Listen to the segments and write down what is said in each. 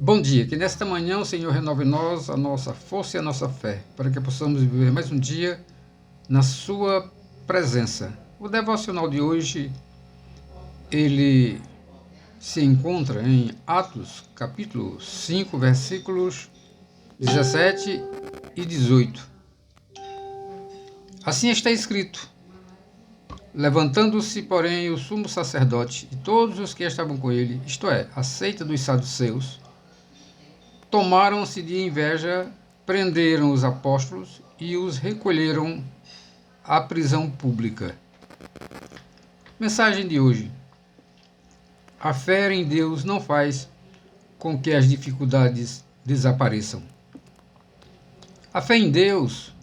Bom dia, que nesta manhã o Senhor renove em nós a nossa força e a nossa fé, para que possamos viver mais um dia na sua presença. O devocional de hoje, ele se encontra em Atos, capítulo 5, versículos 17 e 18. Assim está escrito: levantando-se, porém, o sumo sacerdote e todos os que estavam com ele, isto é, a seita dos saduceus, tomaram-se de inveja, prenderam os apóstolos e os recolheram à prisão pública. Mensagem de hoje: a fé em Deus não faz com que as dificuldades desapareçam. A fé em Deus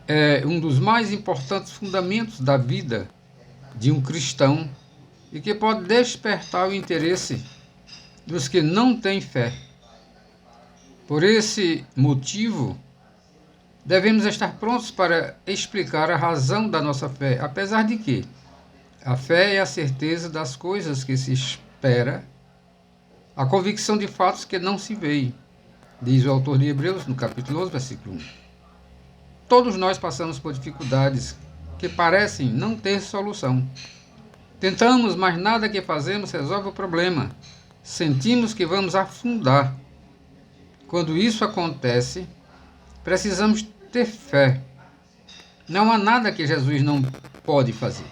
é um dos mais importantes fundamentos da vida de um cristão e que pode despertar o interesse dos que não têm fé. Por esse motivo, devemos estar prontos para explicar a razão da nossa fé, apesar de que a fé é a certeza das coisas que se espera, a convicção de fatos que não se veem, diz o autor de Hebreus no capítulo 11, versículo 1. Todos nós passamos por dificuldades que parecem não ter solução. Tentamos, mas nada que fazemos resolve o problema. Sentimos que vamos afundar. Quando isso acontece, precisamos ter fé. Não há nada que Jesus não pode fazer.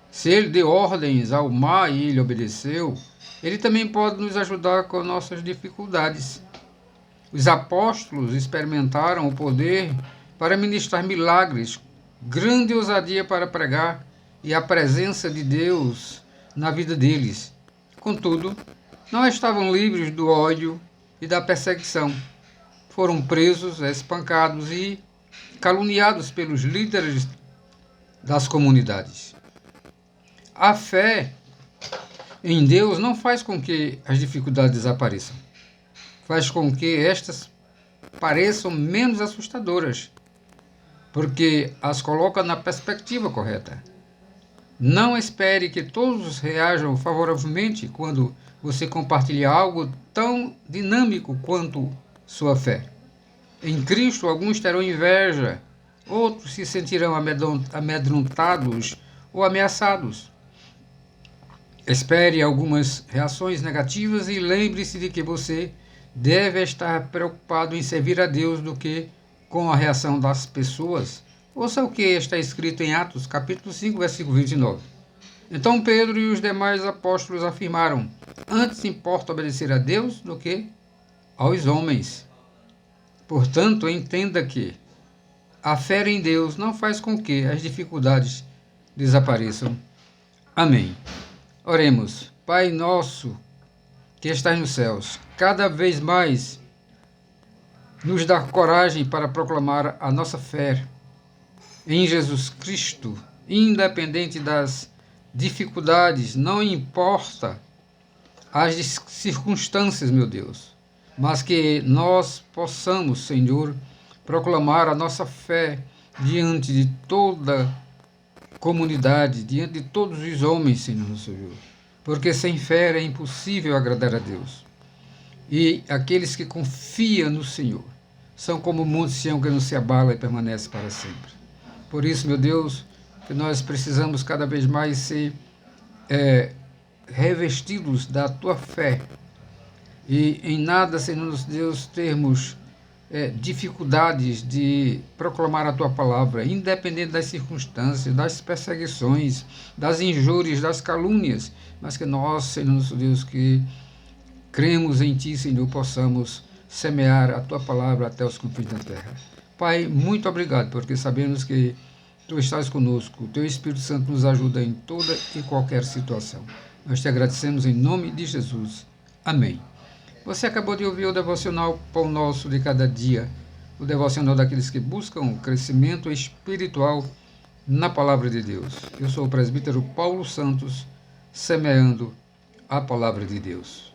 Se ele deu ordens ao mar e ele obedeceu, ele também pode nos ajudar com nossas dificuldades. Os apóstolos experimentaram o poder para ministrar milagres, grande ousadia para pregar e a presença de Deus na vida deles. Contudo, não estavam livres do ódio e da perseguição. Foram presos, espancados e caluniados pelos líderes das comunidades. A fé em Deus não faz com que as dificuldades desapareçam. Faz com que estas pareçam menos assustadoras, porque as coloca na perspectiva correta. Não espere que todos reajam favoravelmente quando você compartilha algo tão dinâmico quanto sua fé. Em Cristo, alguns terão inveja, outros se sentirão amedrontados ou ameaçados. Espere algumas reações negativas e lembre-se de que você deve estar preocupado em servir a Deus do que com a reação das pessoas. Ouça o que está escrito em Atos, capítulo 5, versículo 29. Então Pedro e os demais apóstolos afirmaram: antes importa obedecer a Deus do que aos homens. Portanto, entenda que a fé em Deus não faz com que as dificuldades desapareçam. Amém. Oremos. Pai nosso que estás nos céus, cada vez mais nos dá coragem para proclamar a nossa fé em Jesus Cristo, independente das dificuldades, não importa as circunstâncias, meu Deus, mas que nós possamos, Senhor, proclamar a nossa fé diante de toda a comunidade, diante de todos os homens, Senhor, porque sem fé é impossível agradar a Deus. E aqueles que confiam no Senhor são como o monte Sião que não se abala e permanece para sempre. Por isso, meu Deus, que nós precisamos cada vez mais ser revestidos da Tua fé e em nada, Senhor Deus, termos dificuldades de proclamar a Tua palavra, independente das circunstâncias, das perseguições, das injúrias, das calúnias, mas que nós, Senhor Deus, que cremos em Ti, Senhor, possamos semear a Tua palavra até os confins da terra. Pai, muito obrigado, porque sabemos que Tu estás conosco, o Teu Espírito Santo nos ajuda em toda e qualquer situação. Nós te agradecemos em nome de Jesus. Amém. Você acabou de ouvir o devocional Pão Nosso de Cada Dia, o devocional daqueles que buscam crescimento espiritual na Palavra de Deus. Eu sou o presbítero Paulo Santos, semeando a Palavra de Deus.